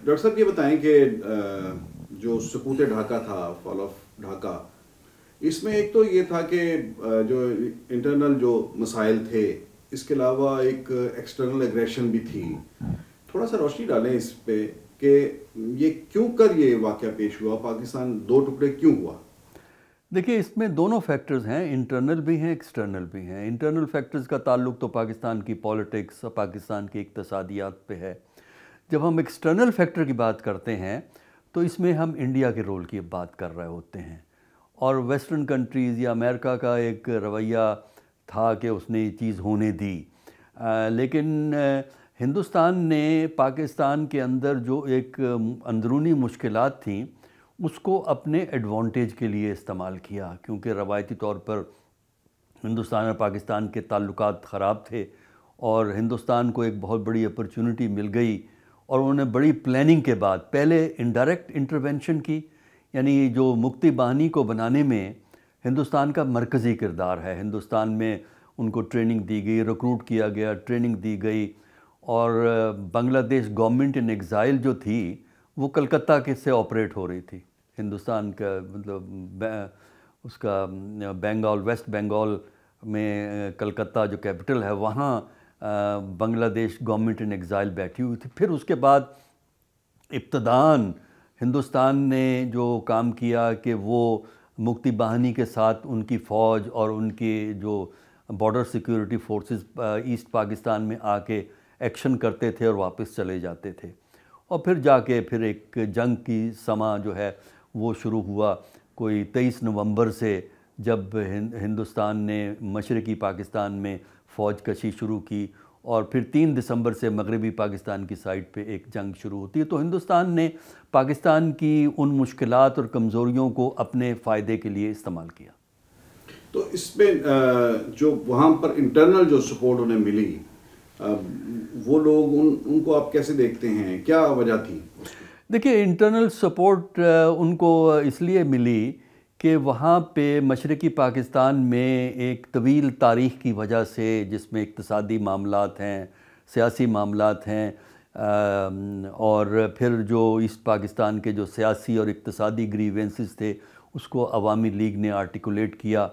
Doctor صاحب یہ بتائیں کہ جو سقوط ڈھاکہ تھا، فال آف ڈھاکہ، اس میں ایک تو یہ تھا کہ جو انٹرنل جو مسائل تھے، اس کے علاوہ ایک ایکسٹرنل ایگریشن بھی تھی. تھوڑا سا روشنی ڈالیں اس پہ کہ یہ کیوں کر یہ واقعہ پیش ہوا، پاکستان دو ٹکڑے کیوں ہوا؟ دیکھیے، اس میں دونوں فیکٹرز ہیں، انٹرنل بھی ہیں ایکسٹرنل بھی ہیں. انٹرنل فیکٹرز کا تعلق تو پاکستان کی پولیٹکس اور پاکستان کی اقتصادیات پہ ہے. جب ہم ایکسٹرنل فیکٹر کی بات کرتے ہیں تو اس میں ہم انڈیا کے رول کی بات کر رہے ہوتے ہیں، اور ویسٹرن کنٹریز یا امریکہ کا ایک رویہ تھا کہ اس نے یہ چیز ہونے دی. لیکن ہندوستان نے پاکستان کے اندر جو ایک اندرونی مشکلات تھیں اس کو اپنے ایڈوانٹیج کے لیے استعمال کیا، کیونکہ روایتی طور پر ہندوستان اور پاکستان کے تعلقات خراب تھے، اور ہندوستان کو ایک بہت بڑی اپرچونٹی مل گئی، اور انہوں نے بڑی پلاننگ کے بعد پہلے انڈائریکٹ انٹرونشن کی. یعنی جو مکتی باہنی کو بنانے میں ہندوستان کا مرکزی کردار ہے. ہندوستان میں ان کو ٹریننگ دی گئی، ریکروٹ کیا گیا، ٹریننگ دی گئی، اور بنگلہ دیش گورنمنٹ ان ایگزائل جو تھی وہ کلکتہ کے سے آپریٹ ہو رہی تھی. ہندوستان کا مطلب اس کا بنگال، ویسٹ بنگال میں کلکتہ جو کیپٹل ہے وہاں بنگلہ دیش گورنمنٹ ان ایگزائل بیٹھی ہوئی تھی. پھر اس کے بعد ابتداً ہندوستان نے جو کام کیا کہ وہ مکتی باہنی کے ساتھ ان کی فوج اور ان کے جو border security forces East Pakistan میں آ کے ایکشن کرتے تھے اور واپس چلے جاتے تھے. اور پھر جا کے پھر ایک جنگ کی سما جو ہے وہ شروع ہوا کوئی 23 نومبر سے، جب ہندوستان نے مشرقی پاکستان میں فوج کشی شروع کی، اور پھر 3 دسمبر سے مغربی پاکستان کی سائڈ پہ ایک جنگ شروع ہوتی ہے. تو ہندوستان نے پاکستان کی ان مشکلات اور کمزوریوں کو اپنے فائدے کے لیے استعمال کیا. تو اس میں جو وہاں پر انٹرنل جو سپورٹ انہیں ملی، وہ لوگ ان کو آپ کیسے دیکھتے ہیں، کیا وجہ تھی؟ دیکھیے، انٹرنل سپورٹ ان کو اس لیے ملی کہ وہاں پہ مشرقی پاکستان میں ایک طویل تاریخ کی وجہ سے، جس میں اقتصادی معاملات ہیں، سیاسی معاملات ہیں، اور پھر جو ایسٹ پاکستان کے جو سیاسی اور اقتصادی گریوینسز تھے اس کو عوامی لیگ نے آرٹیکولیٹ کیا،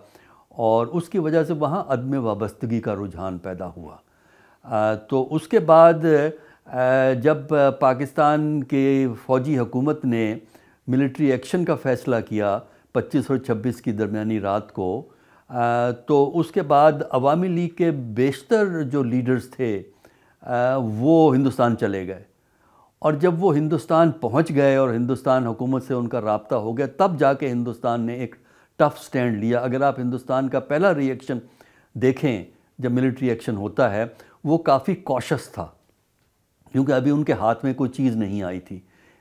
اور اس کی وجہ سے وہاں عدم وابستگی کا رجحان پیدا ہوا. تو اس کے بعد جب پاکستان کے فوجی حکومت نے ملٹری ایکشن کا فیصلہ کیا 25 اور 26 کی درمیانی رات کو، تو اس کے بعد عوامی لیگ کے بیشتر جو لیڈرز تھے وہ ہندوستان چلے گئے. اور جب وہ ہندوستان پہنچ گئے اور ہندوستان حکومت سے ان کا رابطہ ہو گیا، تب جا کے ہندوستان نے ایک ٹف سٹینڈ لیا. اگر آپ ہندوستان کا پہلا ری ایکشن دیکھیں جب ملٹری ایکشن ہوتا ہے، وہ کافی کوشس تھا، کیونکہ ابھی ان کے ہاتھ میں کوئی چیز نہیں آئی تھی.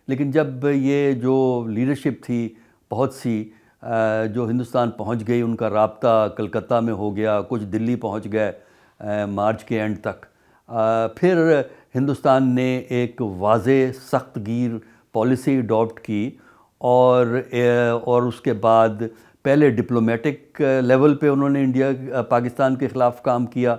لیکن جب یہ جو لیڈرشپ تھی بہت سی جو ہندوستان پہنچ گئی، ان کا رابطہ کلکتہ میں ہو گیا، کچھ دلی پہنچ گئے مارچ کے اینڈ تک، پھر ہندوستان نے ایک واضح سخت گیر پالیسی اڈاپٹ کی، اور اس کے بعد پہلے ڈپلومیٹک لیول پہ انہوں نے انڈیا پاکستان کے خلاف کام کیا،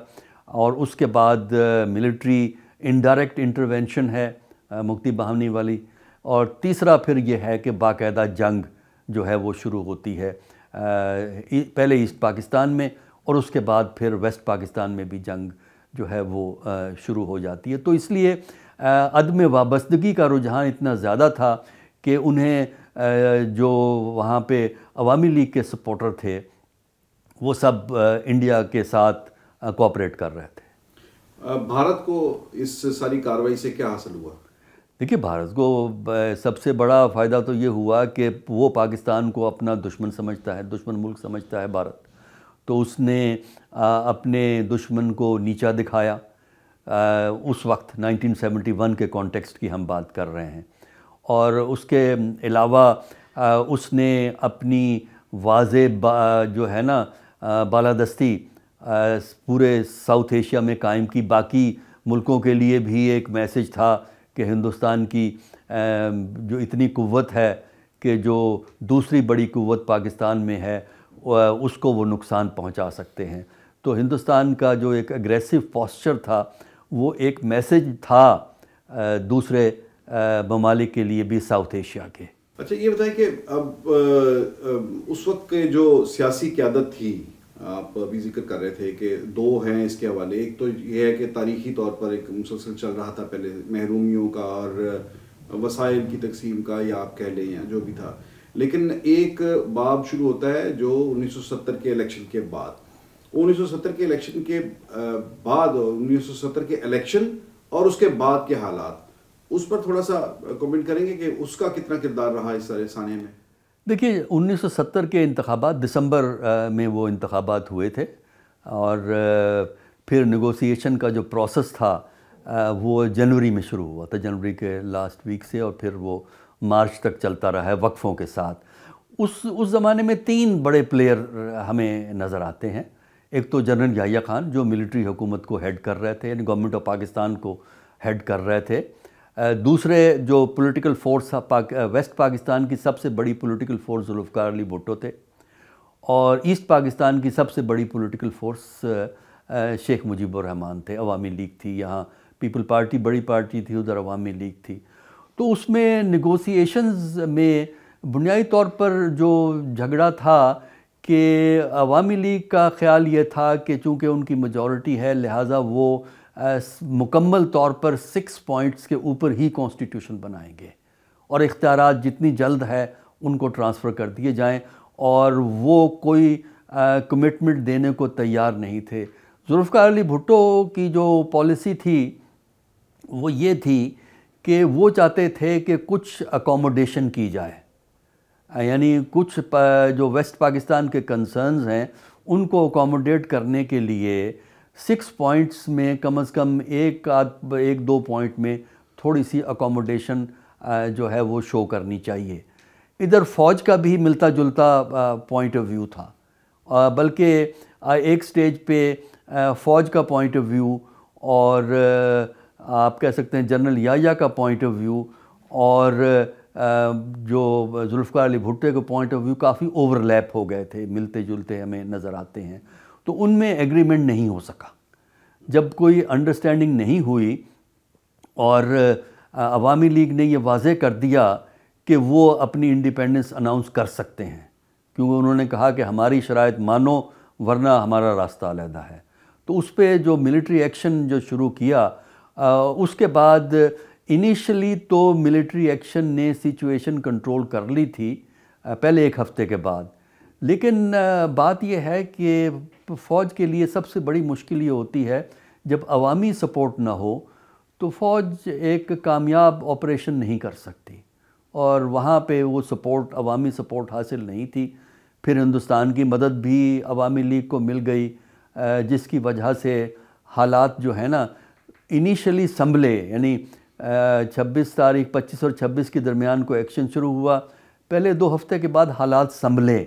اور اس کے بعد ملٹری انڈائریکٹ انٹرونشن ہے مکتی باہنی والی، اور تیسرا پھر یہ ہے کہ باقاعدہ جنگ جو ہے وہ شروع ہوتی ہے پہلے ایسٹ پاکستان میں، اور اس کے بعد پھر ویسٹ پاکستان میں بھی جنگ جو ہے وہ شروع ہو جاتی ہے. تو اس لیے عدم وابستگی کا رجحان اتنا زیادہ تھا کہ انہیں جو وہاں پہ عوامی لیگ کے سپورٹر تھے وہ سب انڈیا کے ساتھ کوآپریٹ کر رہے تھے. بھارت کو اس ساری کارروائی سے کیا حاصل ہوا؟ دیکھیے، بھارت کو سب سے بڑا فائدہ تو یہ ہوا کہ وہ پاکستان کو اپنا دشمن سمجھتا ہے، دشمن ملک سمجھتا ہے بھارت. تو اس نے اپنے دشمن کو نیچا دکھایا. اس وقت 1971 کے کانٹیکسٹ کی ہم بات کر رہے ہیں. اور اس کے علاوہ اس نے اپنی واضح جو ہے نا بالادستی پورے ساؤتھ ایشیا میں قائم کی. باقی ملکوں کے لیے بھی ایک میسج تھا کہ ہندوستان کی جو اتنی قوت ہے کہ جو دوسری بڑی قوت پاکستان میں ہے اس کو وہ نقصان پہنچا سکتے ہیں. تو ہندوستان کا جو ایک اگریسو پوسچر تھا وہ ایک میسج تھا دوسرے ممالک کے لیے بھی ساؤتھ ایشیا کے۔ اچھا یہ بتائیں کہ اب اس وقت کے جو سیاسی قیادت تھی، آپ ابھی ذکر کر رہے تھے کہ دو ہیں اس کے حوالے، ایک تو یہ ہے کہ تاریخی طور پر ایک مسلسل چل رہا تھا پہلے محرومیوں کا اور وسائل کی تقسیم کا، یا آپ کہہ لیں یا جو بھی تھا، لیکن ایک باب شروع ہوتا ہے جو 1970 کے الیکشن کے بعد، 1970 کے الیکشن کے بعد، 1970 کے الیکشن اور اس کے بعد کے حالات، اس پر تھوڑا سا کمنٹ کریں گے کہ اس کا کتنا کردار رہا اس سارے سانے میں؟ دیکھیے 1970 کے انتخابات دسمبر میں وہ انتخابات ہوئے تھے، اور پھر نیگوسیشن کا جو پروسیس تھا وہ جنوری میں شروع ہوا تھا، جنوری کے لاسٹ ویک سے، اور پھر وہ مارچ تک چلتا رہا ہے وقفوں کے ساتھ۔ اس زمانے میں 3 بڑے پلیئر ہمیں نظر آتے ہیں۔ ایک تو جنرل یحییٰ خان جو ملٹری حکومت کو ہیڈ کر رہے تھے، یعنی گورنمنٹ آف پاکستان کو ہیڈ کر رہے تھے۔ دوسرے جو پولیٹیکل فورس تھا، ویسٹ پاکستان کی سب سے بڑی پولیٹیکل فورس ذوالفقار علی بھٹو تھے، اور ایسٹ پاکستان کی سب سے بڑی پولیٹیکل فورس شیخ مجیب الرحمن تھے۔ عوامی لیگ تھی، یہاں پیپل پارٹی بڑی پارٹی تھی، ادھر عوامی لیگ تھی۔ تو اس میں نیگوسیشنز میں بنیادی طور پر جو جھگڑا تھا کہ عوامی لیگ کا خیال یہ تھا کہ چونکہ ان کی میجورٹی ہے لہٰذا وہ مکمل طور پر 6 پوائنٹس کے اوپر ہی کانسٹیٹیوشن بنائیں گے، اور اختیارات جتنی جلد ہے ان کو ٹرانسفر کر دیے جائیں، اور وہ کوئی کمٹمنٹ دینے کو تیار نہیں تھے۔ ذوالفقار علی بھٹو کی جو پالیسی تھی وہ یہ تھی کہ وہ چاہتے تھے کہ کچھ اکوموڈیشن کی جائے، یعنی کچھ جو ویسٹ پاکستان کے کنسرنز ہیں ان کو اکوموڈیٹ کرنے کے لیے 6 پوائنٹس میں کم از کم ایک 2 پوائنٹ میں تھوڑی سی اکوموڈیشن جو ہے وہ شو کرنی چاہیے۔ ادھر فوج کا بھی ملتا جلتا پوائنٹ آف ویو تھا، بلکہ ایک سٹیج پہ فوج کا پوائنٹ آف ویو اور آپ کہہ سکتے ہیں جنرل یحییٰ کا پوائنٹ آف ویو اور جو ذوالفقار علی بھٹو کا پوائنٹ آف ویو کافی اوور لیپ ہو گئے تھے، ملتے جلتے ہمیں نظر آتے ہیں۔ تو ان میں ایگریمنٹ نہیں ہو سکا۔ جب کوئی انڈرسٹینڈنگ نہیں ہوئی اور عوامی لیگ نے یہ واضح کر دیا کہ وہ اپنی انڈیپینڈنس اناؤنس کر سکتے ہیں، کیونکہ انہوں نے کہا کہ ہماری شرائط مانو ورنہ ہمارا راستہ علیحدہ ہے، تو اس پہ جو ملٹری ایکشن جو شروع کیا، اس کے بعد انیشلی تو ملٹری ایکشن نے سچویشن کنٹرول کر لی تھی پہلے 1 ہفتے کے بعد، لیکن بات یہ ہے کہ فوج کے لیے سب سے بڑی مشکل یہ ہوتی ہے جب عوامی سپورٹ نہ ہو تو فوج ایک کامیاب آپریشن نہیں کر سکتی، اور وہاں پہ وہ سپورٹ، عوامی سپورٹ حاصل نہیں تھی۔ پھر ہندوستان کی مدد بھی عوامی لیگ کو مل گئی، جس کی وجہ سے حالات جو ہیں نا انیشلی سنبھلے، یعنی 25 اور 26 کے درمیان کو ایکشن شروع ہوا، پہلے 2 ہفتے کے بعد حالات سنبھلے،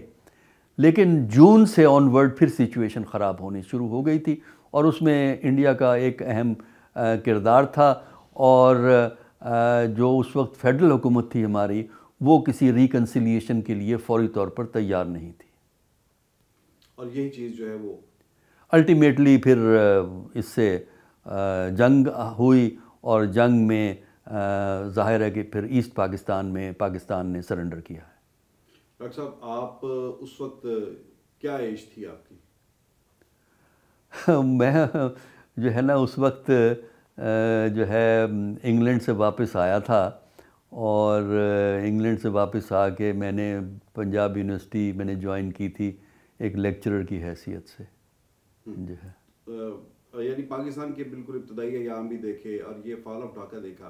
لیکن جون سے آن ورڈ پھر سچویشن خراب ہونی شروع ہو گئی تھی، اور اس میں انڈیا کا ایک اہم کردار تھا، اور جو اس وقت فیڈرل حکومت تھی ہماری وہ کسی ریکنسیلیشن کے لیے فوری طور پر تیار نہیں تھی، اور یہی چیز جو ہے وہ الٹیمیٹلی پھر اس سے جنگ ہوئی، اور جنگ میں ظاہر ہے کہ پھر ایسٹ پاکستان میں پاکستان نے سرنڈر کیا ہے۔ ڈاکٹر صاحب آپ اس وقت کیا ایج تھی آپ کی؟ میں جو ہے نا اس وقت جو ہے انگلینڈ سے واپس آیا تھا، اور انگلینڈ سے واپس آ کے میں نے پنجاب یونیورسٹی میں نے جوائن کی تھی ایک لیکچرر کی حیثیت سے جو ہے، یعنی پاکستان کے بالکل ابتدائی ایام بھی دیکھے اور یہ فال آف ڈھاکہ دیکھا،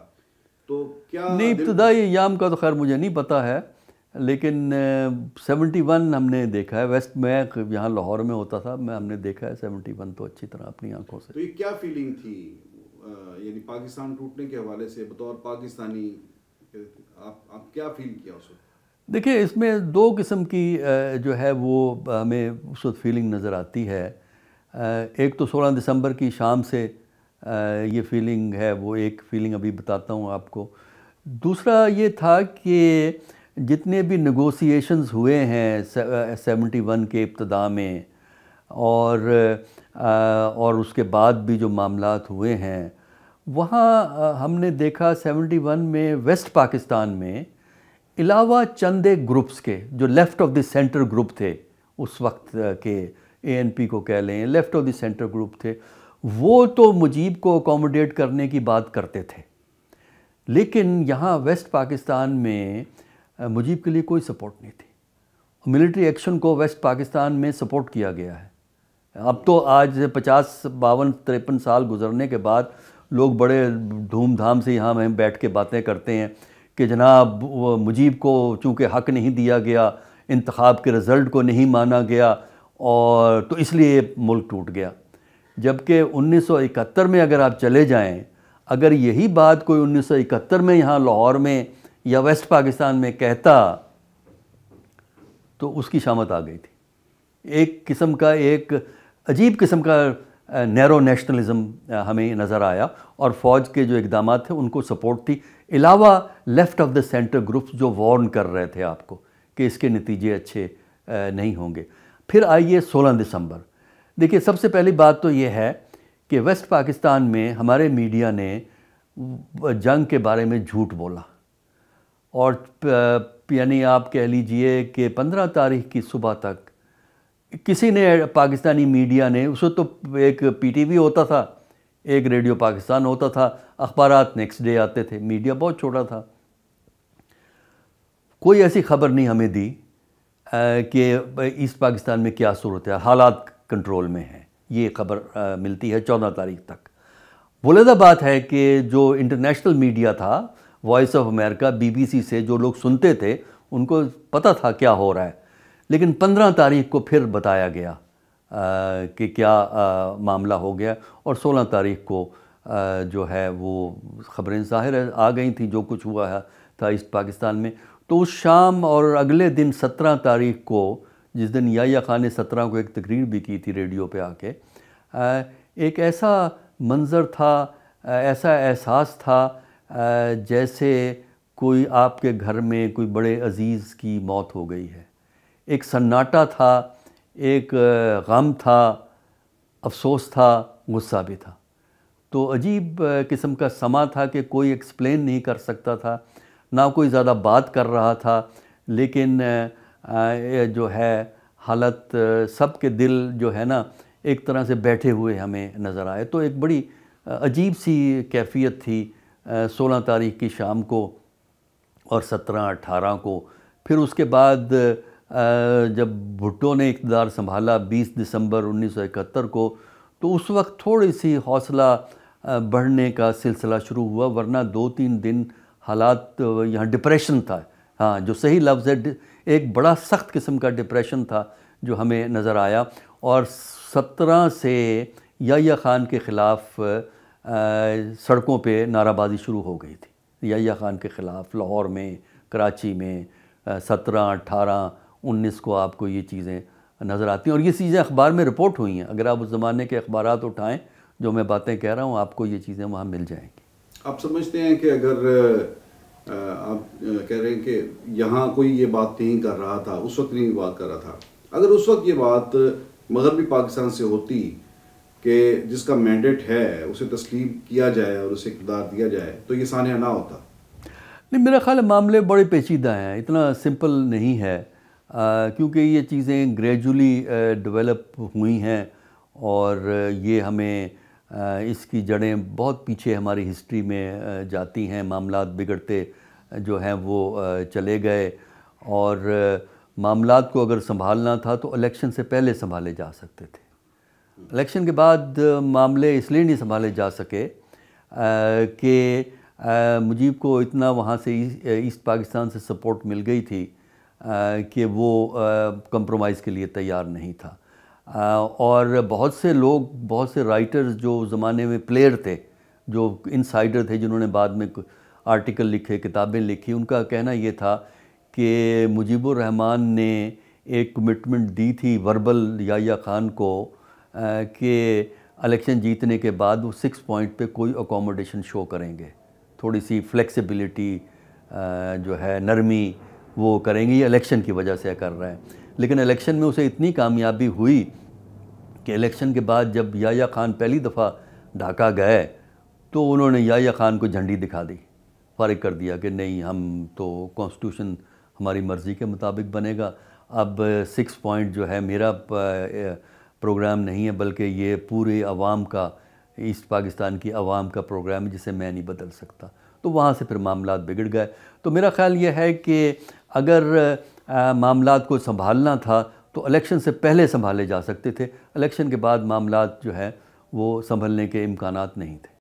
تو کیا نہیں ابتدائی ایام کا تو خیر مجھے نہیں پتہ ہے، لیکن 71 ہم نے دیکھا ہے، ویسٹ میں یہاں لاہور میں ہوتا تھا، ہم نے دیکھا ہے 71 تو اچھی طرح اپنی آنکھوں سے۔ تو یہ کیا فیلنگ تھی یعنی پاکستان ٹوٹنے کے حوالے سے بطور پاکستانی، آپ کیا فیل کیا اس وقت؟ دیکھیں اس میں 2 قسم کی جو ہے وہ ہمیں اس وقت فیلنگ نظر آتی ہے۔ ایک تو 16 دسمبر کی شام سے یہ فیلنگ ہے، وہ ایک فیلنگ ابھی بتاتا ہوں آپ کو۔ دوسرا یہ تھا کہ جتنے بھی نیگوسیشنز ہوئے ہیں 71 کے ابتدا میں اور اس کے بعد بھی جو معاملات ہوئے ہیں وہاں ہم نے دیکھا 71 میں ویسٹ پاکستان میں علاوہ چند ایک گروپس کے جو left of the centre group تھے اس وقت کے، اے این پی کو کہہ لیں، left of the centre group تھے، وہ تو مجیب کو اکوموڈیٹ کرنے کی بات کرتے تھے، لیکن یہاں ویسٹ پاکستان میں مجیب کے لیے کوئی سپورٹ نہیں تھی۔ ملٹری ایکشن کو ویسٹ پاکستان میں سپورٹ کیا گیا ہے۔ اب تو آج سے 50 52 53 سال گزرنے کے بعد لوگ بڑے دھوم دھام سے یہاں میں بیٹھ کے باتیں کرتے ہیں کہ جناب مجیب کو چونکہ حق نہیں دیا گیا، انتخاب کے رزلٹ کو نہیں مانا گیا، اور تو اس لیے ملک ٹوٹ گیا۔ جبکہ 1971 میں اگر آپ چلے جائیں، اگر یہی بات کوئی 1971 میں یہاں لاہور میں یا ویسٹ پاکستان میں کہتا تو اس کی شامت آ گئی تھی۔ ایک قسم کا، ایک عجیب قسم کا نیرو نیشنلزم ہمیں نظر آیا، اور فوج کے جو اقدامات تھے ان کو سپورٹ تھی، علاوہ left of the centre groups جو وارن کر رہے تھے آپ کو کہ اس کے نتیجے اچھے نہیں ہوں گے۔ پھر آئیے 16 دسمبر۔ دیکھیے، سب سے پہلی بات تو یہ ہے کہ ویسٹ پاکستان میں ہمارے میڈیا نے جنگ کے بارے میں جھوٹ بولا، اور یعنی آپ کہہ لیجئے کہ 15 تاریخ کی صبح تک کسی نے، پاکستانی میڈیا نے، اس وقت تو ایک پی ٹی وی ہوتا تھا، ایک ریڈیو پاکستان ہوتا تھا، اخبارات نیکسٹ ڈے آتے تھے، میڈیا بہت چھوٹا تھا، کوئی ایسی خبر نہیں ہمیں دی کہ ایسٹ پاکستان میں کیا صورت ہے، حالات کنٹرول میں ہیں۔ یہ خبر ملتی ہے 14 تاریخ تک۔ بولیدہ بات ہے کہ جو انٹرنیشنل میڈیا تھا، Voice of America, B B C سے جو لوگ سنتے تھے ان کو پتہ تھا کیا ہو رہا ہے، لیکن 15 تاریخ کو پھر بتایا گیا کہ کیا معاملہ ہو گیا، اور 16 تاریخ کو جو ہے وہ خبریں ظاہر آ گئی تھیں جو کچھ ہوا تھا ایسٹ پاکستان میں۔ تو اس شام اور اگلے دن 17 تاریخ کو، جس دن یحییٰ خان نے 17 کو ایک تقریر بھی کی تھی ریڈیو پہ آ کے، ایک ایسا منظر تھا، ایسا احساس تھا جیسے کوئی آپ کے گھر میں کوئی بڑے عزیز کی موت ہو گئی ہے۔ ایک سناٹا تھا، ایک غم تھا، افسوس تھا، غصہ بھی تھا۔ تو عجیب قسم کا سما تھا کہ کوئی ایکسپلین نہیں کر سکتا تھا، نہ کوئی زیادہ بات کر رہا تھا، لیکن جو ہے حالت، سب کے دل جو ہے نا ایک طرح سے بیٹھے ہوئے ہمیں نظر آئے۔ تو ایک بڑی عجیب سی کیفیت تھی 16 تاریخ کی شام کو اور 17 18 کو۔ پھر اس کے بعد جب بھٹو نے اقتدار سنبھالا 20 دسمبر 1971 کو، تو اس وقت تھوڑی سی حوصلہ بڑھنے کا سلسلہ شروع ہوا، ورنہ 2-3 دن حالات یہاں ڈپریشن تھا، ہاں جو صحیح لفظ ہے، ایک بڑا سخت قسم کا ڈپریشن تھا جو ہمیں نظر آیا۔ اور 17 سے یحییٰ خان کے خلاف سڑکوں پہ نعرہ بازی شروع ہو گئی تھی، یحییٰ خان کے خلاف لاہور میں، کراچی میں 17 18 19 کو آپ کو یہ چیزیں نظر آتی ہیں، اور یہ چیزیں اخبار میں رپورٹ ہوئی ہیں۔ اگر آپ اس زمانے کے اخبارات اٹھائیں، جو میں باتیں کہہ رہا ہوں، آپ کو یہ چیزیں وہاں مل جائیں گی۔ آپ سمجھتے ہیں کہ اگر آپ کہہ رہے ہیں کہ یہاں کوئی یہ بات نہیں کر رہا تھا، اس وقت نہیں بات کر رہا تھا، اگر اس وقت یہ بات مغربی پاکستان سے ہوتی کہ جس کا مینڈیٹ ہے اسے تسلیم کیا جائے اور اسے اقتدار دیا جائے، تو یہ سانحہ نہ ہوتا؟ نہیں، میرا خیال ہے معاملے بڑے پیچیدہ ہیں، اتنا سمپل نہیں ہے، کیونکہ یہ چیزیں گریجولی ڈیولپ ہوئی ہیں، اور یہ ہمیں اس کی جڑیں بہت پیچھے ہماری ہسٹری میں جاتی ہیں۔ معاملات بگڑتے جو ہیں وہ چلے گئے، اور معاملات کو اگر سنبھالنا تھا تو الیکشن سے پہلے سنبھالے جا سکتے تھے۔ الیکشن کے بعد معاملے اس لیے نہیں سنبھالے جا سکے کہ مجیب کو اتنا وہاں سے ایسٹ پاکستان سے سپورٹ مل گئی تھی کہ وہ کمپرومائز کے لیے تیار نہیں تھا، اور بہت سے لوگ، بہت سے رائٹرز جو زمانے میں پلیئر تھے، جو انسائیڈر تھے، جنہوں نے بعد میں آرٹیکل لکھے، کتابیں لکھی، ان کا کہنا یہ تھا کہ مجیب الرحمن نے ایک کمٹمنٹ دی تھی وربل یحییٰ خان کو کہ الیکشن جیتنے کے بعد وہ 6 پوائنٹ پہ کوئی اکوموڈیشن شو کریں گے، تھوڑی سی فلیکسیبلٹی جو ہے، نرمی وہ کریں گے، یہ الیکشن کی وجہ سے کر رہے ہیں۔ لیکن الیکشن میں اسے اتنی کامیابی ہوئی کہ الیکشن کے بعد جب یحییٰ خان پہلی دفعہ ڈھاکہ گئے تو انہوں نے یحییٰ خان کو جھنڈی دکھا دی، فارغ کر دیا کہ نہیں، ہم تو کانسٹیٹیوشن ہماری مرضی کے مطابق بنے گا، اب 6 پوائنٹ جو ہے میرا پروگرام نہیں ہے، بلکہ یہ پورے عوام کا، ایسٹ پاکستان کی عوام کا پروگرام ہے جسے میں نہیں بدل سکتا۔ تو وہاں سے پھر معاملات بگڑ گئے۔ تو میرا خیال یہ ہے کہ اگر معاملات کو سنبھالنا تھا تو الیکشن سے پہلے سنبھالے جا سکتے تھے، الیکشن کے بعد معاملات جو ہے وہ سنبھلنے کے امکانات نہیں تھے۔